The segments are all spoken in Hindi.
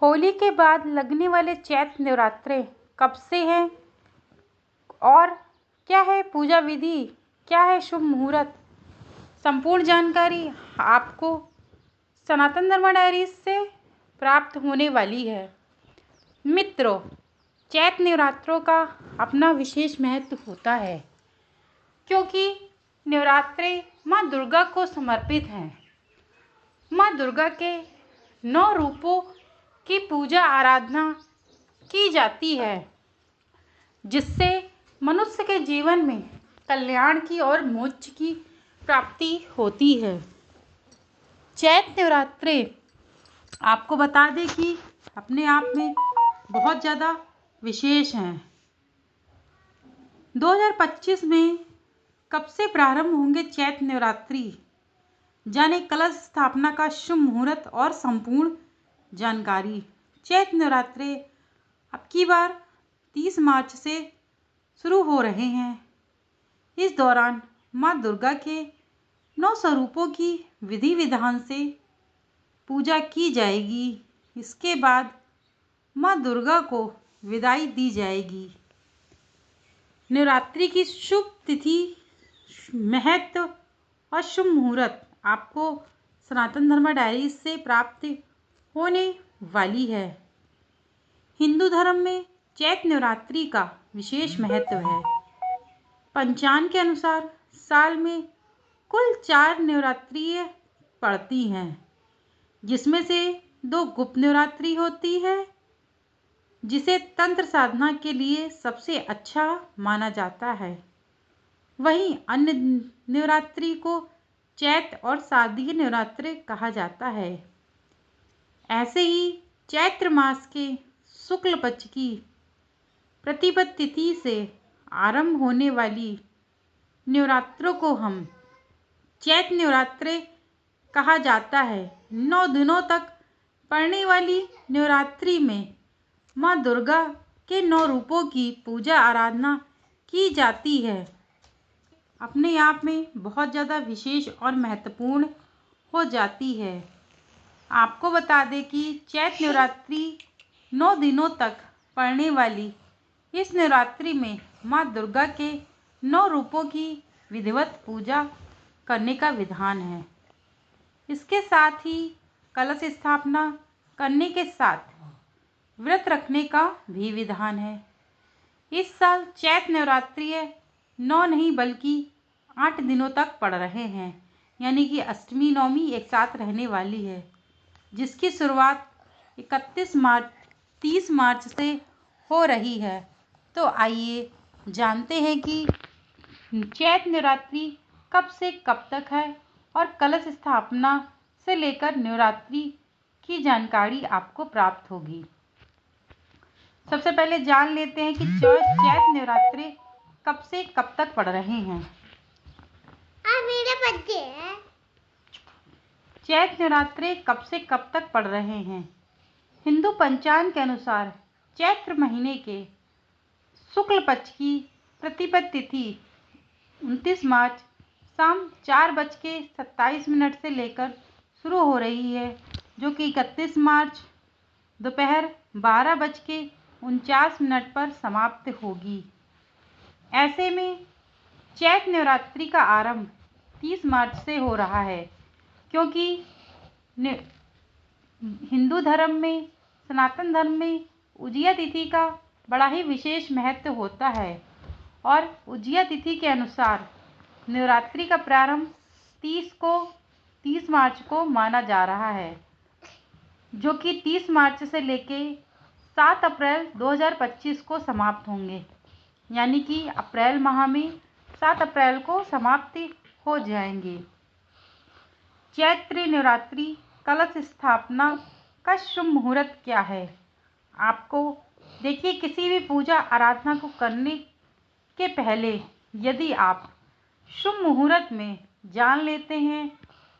होली के बाद लगने वाले चैत्र नवरात्रे कब से हैं और क्या है पूजा विधि, क्या है शुभ मुहूर्त, संपूर्ण जानकारी आपको सनातन धर्म डायरीज से प्राप्त होने वाली है। मित्रों, चैत्र नवरात्रों का अपना विशेष महत्व होता है क्योंकि नवरात्रे माँ दुर्गा को समर्पित हैं। माँ दुर्गा के 9 रूपों की पूजा आराधना की जाती है जिससे मनुष्य के जीवन में कल्याण की और मोक्ष की प्राप्ति होती है। चैत्र नवरात्रे आपको बता दें कि अपने आप में बहुत ज़्यादा विशेष हैं। 2025 में कब से प्रारंभ होंगे चैत्र नवरात्रि, जाने कलश स्थापना का शुभ मुहूर्त और संपूर्ण जानकारी। चैत्र नवरात्रे अब की बार 30 मार्च से शुरू हो रहे हैं। इस दौरान माँ दुर्गा के 9 स्वरूपों की विधि विधान से पूजा की जाएगी। इसके बाद माँ दुर्गा को विदाई दी जाएगी। नवरात्रि की शुभ तिथि, महत्व और शुभ मुहूर्त आपको सनातन धर्म डायरी से प्राप्त होने वाली है। हिंदू धर्म में चैत्र नवरात्रि का विशेष महत्व है। पंचांग के अनुसार साल में कुल 4 नवरात्रि पड़ती हैं, जिसमें से 2 गुप्त नवरात्रि होती है जिसे तंत्र साधना के लिए सबसे अच्छा माना जाता है। वहीं अन्य नवरात्रि को चैत्र और शारदीय नवरात्रि कहा जाता है। ऐसे ही चैत्र मास के शुक्ल पक्ष की प्रतिपद तिथि से आरंभ होने वाली नवरात्रों को हम चैत्र नवरात्रि कहा जाता है। 9 दिनों तक पड़ने वाली नवरात्रि में माँ दुर्गा के 9 रूपों की पूजा आराधना की जाती है। अपने आप में बहुत ज़्यादा विशेष और महत्वपूर्ण हो जाती है। आपको बता दें कि चैत्र नवरात्रि 9 दिनों तक पड़ने वाली इस नवरात्रि में माँ दुर्गा के 9 रूपों की विधिवत पूजा करने का विधान है। इसके साथ ही कलश स्थापना करने के साथ व्रत रखने का भी विधान है। इस साल चैत्र नवरात्रि 9 नहीं बल्कि 8 दिनों तक पड़ रहे हैं, यानी कि अष्टमी नवमी एक साथ रहने वाली है, जिसकी शुरुआत 30 मार्च से हो रही है। तो आइए जानते हैं कि चैत्र नवरात्रि कब से कब तक है और कलश स्थापना से लेकर नवरात्रि की जानकारी आपको प्राप्त होगी। सबसे पहले जान लेते हैं कि चैत्र नवरात्रि कब से कब तक पड़ रहे हैं। मेरे बच्चे हैं। चैत्र नवरात्रि कब से कब तक पड़ रहे हैं। हिंदू पंचांग के अनुसार चैत्र महीने के शुक्ल पक्ष की प्रतिपद तिथि 29 मार्च शाम 4:27 से लेकर शुरू हो रही है, जो कि 31 मार्च दोपहर 12:49 पर समाप्त होगी। ऐसे में चैत्र नवरात्रि का आरंभ 30 मार्च से हो रहा है, क्योंकि हिंदू धर्म में, सनातन धर्म में उजिया तिथि का बड़ा ही विशेष महत्व होता है और उजिया तिथि के अनुसार नवरात्रि का प्रारंभ 30 मार्च को माना जा रहा है, जो कि 30 मार्च से लेके 7 अप्रैल 2025 को समाप्त होंगे, यानी कि अप्रैल माह में 7 अप्रैल को समाप्ति हो जाएंगे। चैत्र नवरात्रि कलश स्थापना का शुभ मुहूर्त क्या है। आपको देखिए, किसी भी पूजा आराधना को करने के पहले यदि आप शुभ मुहूर्त में जान लेते हैं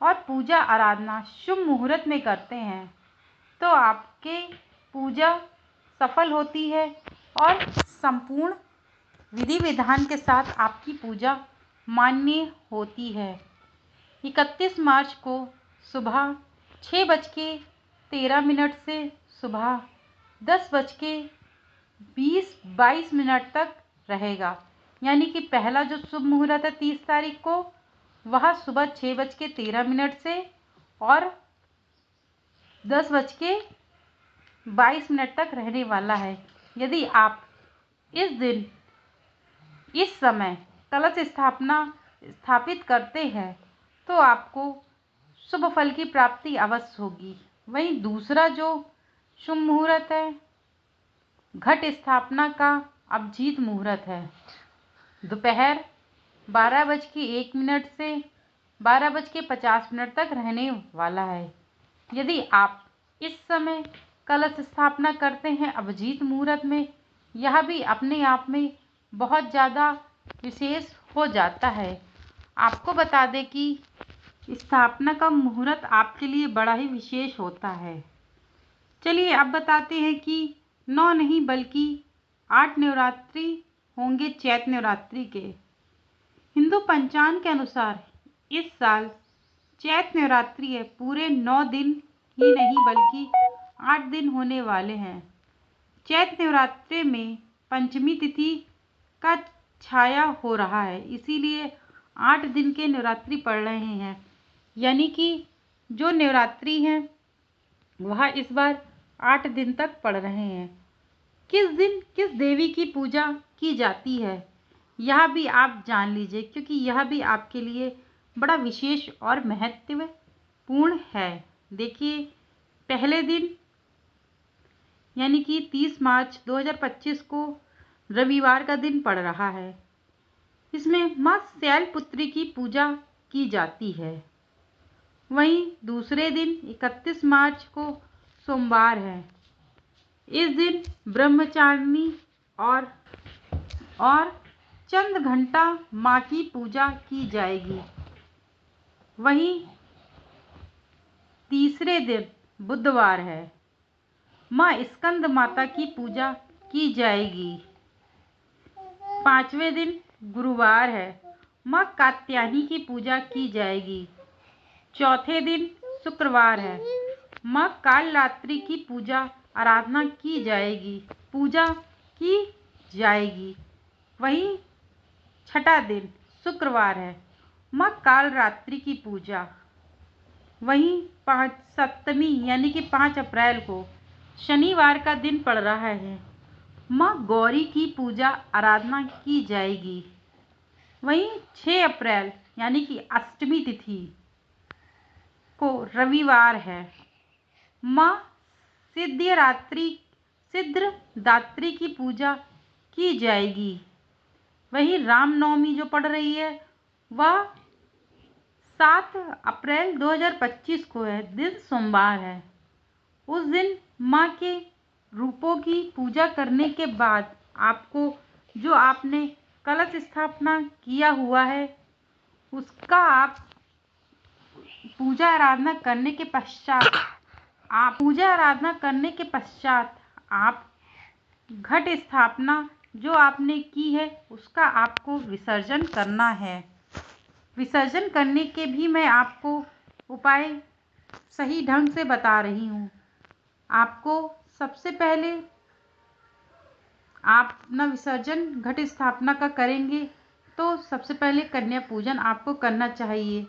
और पूजा आराधना शुभ मुहूर्त में करते हैं तो आपके पूजा सफल होती है और संपूर्ण विधि विधान के साथ आपकी पूजा मान्य होती है। 31 मार्च को सुबह 6:49 13 से सुबह 10:20-22 तक रहेगा। यानी कि पहला जो शुभ मुहूर्त है 30 तारीख को, वह सुबह 6:13 से और 10:22 तक रहने वाला है। यदि आप इस दिन इस समय कलश स्थापित करते हैं तो आपको शुभ फल की प्राप्ति अवश्य होगी। वहीं दूसरा जो शुभ मुहूर्त है घट स्थापना का अभिजीत मुहूर्त है। दोपहर 12:01 से 12:50 तक रहने वाला है। यदि आप इस समय कलश स्थापना करते हैं अभिजीत मुहूर्त में, यह भी अपने आप में बहुत ज़्यादा विशेष हो जाता है। आपको बता दें कि स्थापना का मुहूर्त आपके लिए बड़ा ही विशेष होता है। चलिए अब बताते हैं कि 9 नहीं बल्कि 8 नवरात्रि होंगे चैत्र नवरात्रि के। हिंदू पंचांग के अनुसार इस साल चैत्र नवरात्रि है पूरे 9 दिन ही नहीं बल्कि 8 दिन होने वाले हैं। चैत्र नवरात्रि में पंचमी तिथि का छाया हो रहा है, इसीलिए 8 दिन के नवरात्रि पड़ रहे हैं। यानी कि जो नवरात्रि हैं वह इस बार 8 दिन तक पड़ रहे हैं। किस दिन किस देवी की पूजा की जाती है यह भी आप जान लीजिए, क्योंकि यह भी आपके लिए बड़ा विशेष और महत्वपूर्ण है। देखिए, पहले दिन यानी कि 30 मार्च 2025 को रविवार का दिन पड़ रहा है। इसमें माँ शैलपुत्री की पूजा की जाती है। वहीं दूसरे दिन 31 मार्च को सोमवार है। इस दिन ब्रह्मचारिणी और चंद घंटा माँ की पूजा की जाएगी। वहीं तीसरे दिन बुधवार है, माँ स्कंद माता की पूजा की जाएगी। 5वें दिन गुरुवार है, माँ कात्यायनी की पूजा की जाएगी। चौथे दिन शुक्रवार है, माँ कालरात्रि की पूजा आराधना की जाएगी। वहीं छठा दिन शुक्रवार है, माँ कालरात्रि की पूजा। वहीं 7वीं यानी कि 5 अप्रैल को शनिवार का दिन पड़ रहा है, माँ गौरी की पूजा आराधना की जाएगी। वहीं 6 अप्रैल यानी कि अष्टमी तिथि को रविवार है, माँ सिद्धिदात्री की पूजा की जाएगी। वहीं रामनवमी जो पड़ रही है वह 7 अप्रैल 2025 को है, दिन सोमवार है। उस दिन माँ के रूपों की पूजा करने के बाद आपको जो आपने कलश स्थापना किया हुआ है उसका आप पूजा आराधना करने के पश्चात आप घट स्थापना जो आपने की है उसका आपको विसर्जन करना है। विसर्जन करने के भी मैं आपको उपाय सही ढंग से बता रही हूँ। आपको सबसे पहले आप अपना विसर्जन घट स्थापना का करेंगे तो सबसे पहले कन्या पूजन आपको करना चाहिए।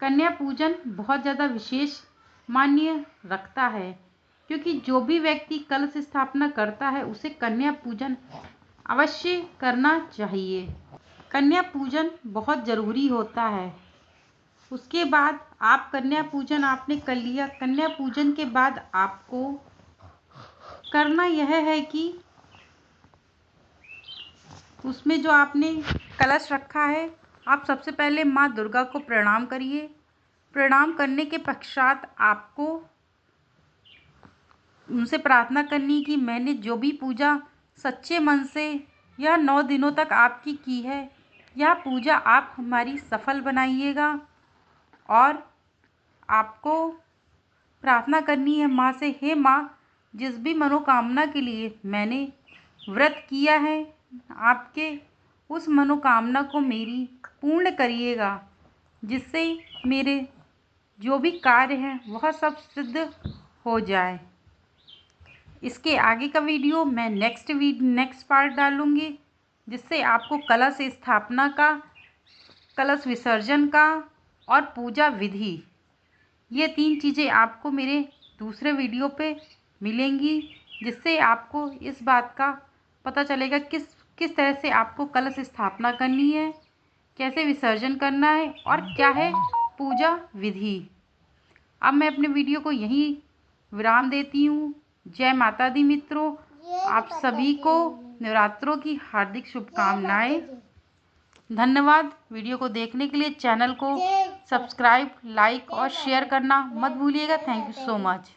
कन्या पूजन बहुत ज़्यादा विशेष मान्य रखता है, क्योंकि जो भी व्यक्ति कलश स्थापना करता है उसे कन्या पूजन अवश्य करना चाहिए। कन्या पूजन बहुत ज़रूरी होता है। उसके बाद आप कन्या पूजन आपने कर लिया। कन्या पूजन के बाद आपको करना यह है कि उसमें जो आपने कलश रखा है आप सबसे पहले माँ दुर्गा को प्रणाम करिए। प्रणाम करने के पश्चात आपको उनसे प्रार्थना करनी कि मैंने जो भी पूजा सच्चे मन से यह 9 दिनों तक आपकी की है, यह पूजा आप हमारी सफल बनाइएगा। और आपको प्रार्थना करनी है माँ से, हे माँ, जिस भी मनोकामना के लिए मैंने व्रत किया है आपके उस मनोकामना को मेरी पूर्ण करिएगा, जिससे मेरे जो भी कार्य हैं वह सब सिद्ध हो जाए। इसके आगे का वीडियो मैं नेक्स्ट पार्ट डालूँगी, जिससे आपको कलश स्थापना का, कलश विसर्जन का और पूजा विधि, ये 3 चीज़ें आपको मेरे दूसरे वीडियो पे मिलेंगी, जिससे आपको इस बात का पता चलेगा किस तरह से आपको कलश स्थापना करनी है, कैसे विसर्जन करना है और क्या है पूजा विधि। अब मैं अपने वीडियो को यहीं विराम देती हूँ। जय माता दी मित्रों, आप सभी को नवरात्रों की हार्दिक शुभकामनाएं। धन्यवाद वीडियो को देखने के लिए। चैनल को सब्सक्राइब, लाइक और शेयर करना मत भूलिएगा। Thank you so much.